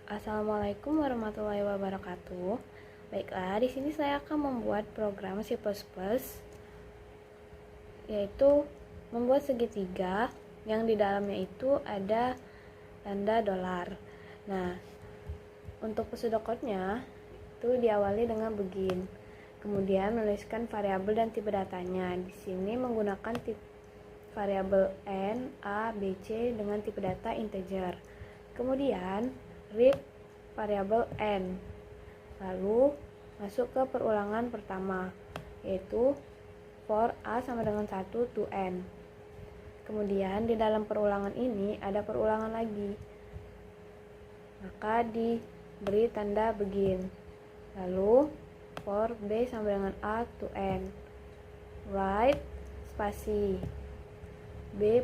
Assalamualaikum warahmatullahi wabarakatuh. Baiklah, di sini saya akan membuat program C++, yaitu membuat segitiga yang di dalamnya itu ada tanda dolar. Nah, untuk pseudocode-nya itu diawali dengan begin. Kemudian menuliskan variabel dan tipe datanya. Di sini menggunakan variabel n, a, b, c dengan tipe data integer. Kemudian read variabel n. Lalu masuk ke perulangan pertama, yaitu for a sama dengan 1 to n. Kemudian di dalam perulangan ini ada perulangan lagi, maka diberi tanda begin. Lalu for b sama dengan a to n, write spasi b++.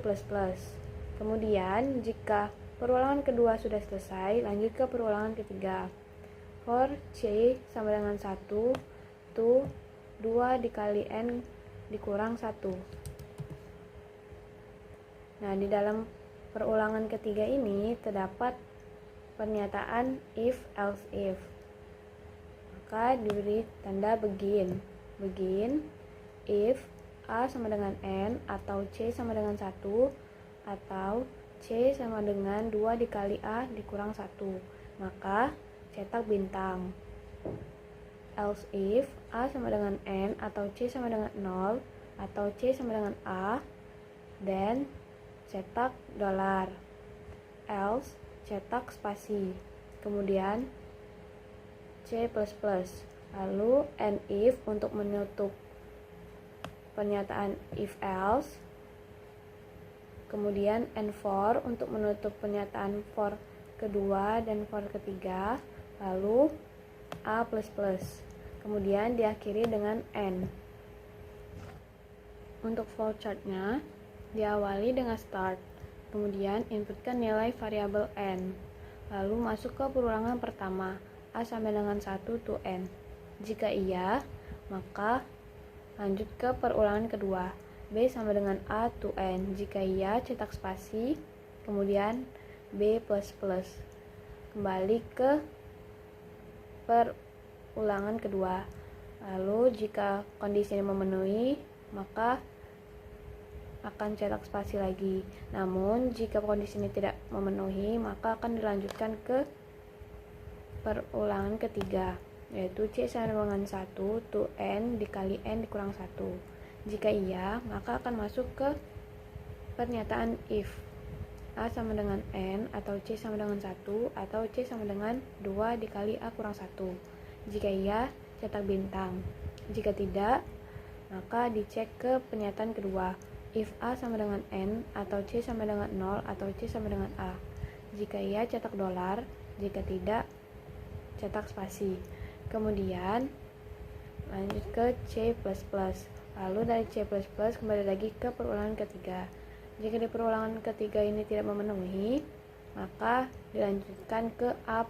Kemudian jika perulangan kedua sudah selesai, lanjut ke perulangan ketiga. For c sama dengan 1 to 2 dikali n dikurang 1. Nah, di dalam perulangan ketiga ini terdapat pernyataan if else if. Maka diberi tanda begin. Begin if a sama dengan n atau c sama dengan 1 atau c sama dengan 2 dikali a dikurang 1. Maka cetak bintang. Else if a sama dengan n atau c sama dengan 0 atau c sama dengan a, then cetak dolar. Else cetak spasi. Kemudian C++. Lalu and if untuk menutup pernyataan if else. Kemudian and for untuk menutup pernyataan for kedua dan for ketiga. Lalu a++. Kemudian diakhiri dengan n. Untuk flowchart-nya diawali dengan start. Kemudian inputkan nilai variabel n. Lalu masuk ke perulangan pertama, a sama dengan 1 to n. Jika iya, maka lanjut ke perulangan kedua, b sama dengan a to n. Jika iya, cetak spasi, kemudian b++. Kembali ke perulangan kedua. Lalu jika kondisi ini memenuhi, maka akan cetak spasi lagi. Namun jika kondisi ini tidak memenuhi, maka akan dilanjutkan ke perulangan ketiga, yaitu c sama dengan 1 to n dikali n dikurang 1. Jika iya, maka akan masuk ke pernyataan if a sama dengan n atau c sama dengan 1 atau c sama dengan 2 dikali a kurang 1. Jika iya, cetak bintang. Jika tidak, maka dicek ke pernyataan kedua, if a sama dengan n atau c sama dengan 0 atau c sama dengan a. Jika iya, cetak dolar. Jika tidak, cetak spasi. Kemudian lanjut ke C++. Lalu dari C++ kembali lagi ke perulangan ketiga. Jika di perulangan ketiga ini tidak memenuhi, maka dilanjutkan ke A++.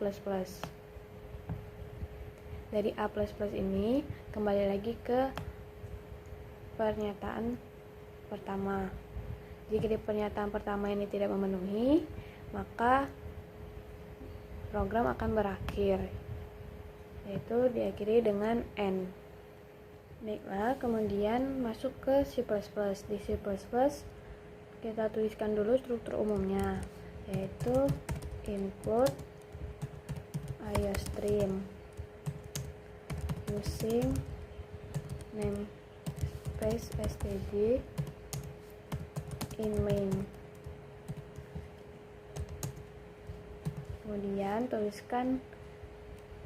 Dari A++ ini kembali lagi ke pernyataan pertama. Jika di pernyataan pertama ini tidak memenuhi, maka program akan berakhir, yaitu diakhiri dengan n. Baiklah, kemudian masuk ke C++. Di C++ kita tuliskan dulu struktur umumnya, yaitu input iostream using namespace std in main. Kemudian tuliskan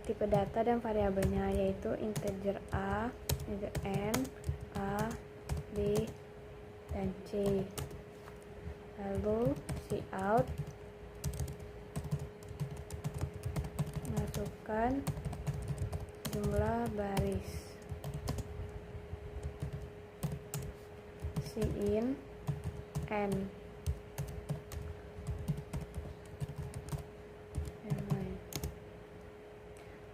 tipe data dan variabelnya, yaitu integer a, integer n, a, b, dan c. Lalu cout, masukkan jumlah baris. Cin n.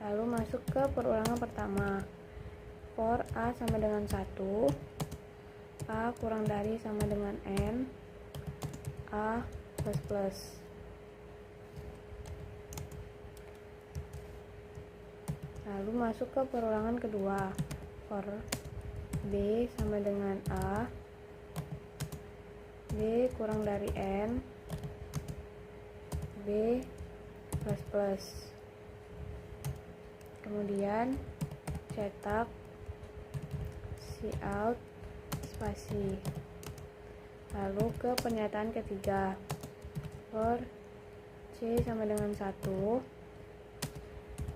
Lalu masuk ke perulangan pertama, for a sama dengan 1, a kurang dari sama dengan n, a++. Lalu masuk ke perulangan kedua. For B sama dengan A, B kurang dari N, B plus. Kemudian cetak cout spasi. Lalu ke pernyataan ketiga. For C sama dengan 1,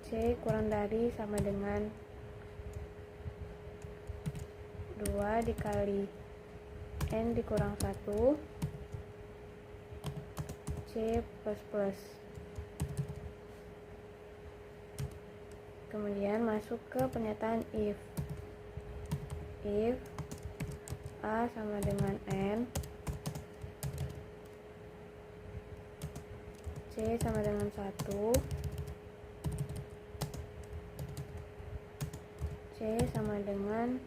C kurang dari sama dengan 2 dikali N dikurang 1, C plus. Kemudian masuk ke pernyataan if A sama dengan N, C sama dengan 1, C sama dengan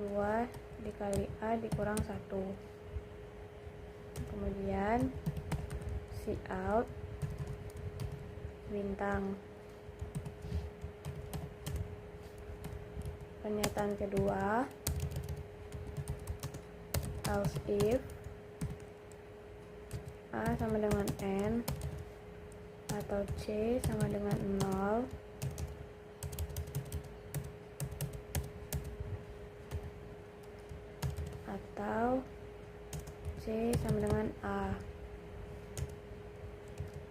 2 dikali A dikurang 1. Kemudian cout bintang. Pernyataan kedua, else if A sama dengan N atau C sama dengan 0, atau C sama dengan A.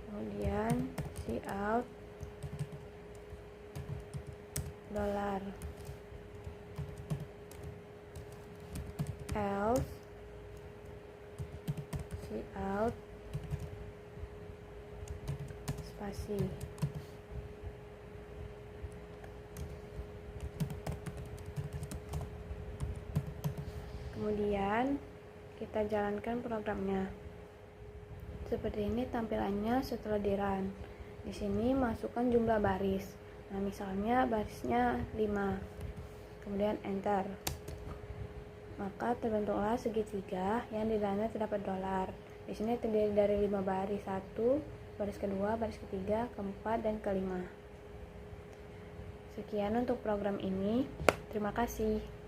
Kemudian cout $, else cout spasi. Kemudian kita jalankan programnya. Seperti ini tampilannya setelah di run. Di sini masukkan jumlah baris. Nah, misalnya barisnya 5. Kemudian enter. Maka terbentuklah segitiga yang di dalamnya terdapat $. Di sini terdiri dari 5 baris, 1, baris kedua, baris ketiga, keempat, dan kelima. Sekian untuk program ini. Terima kasih.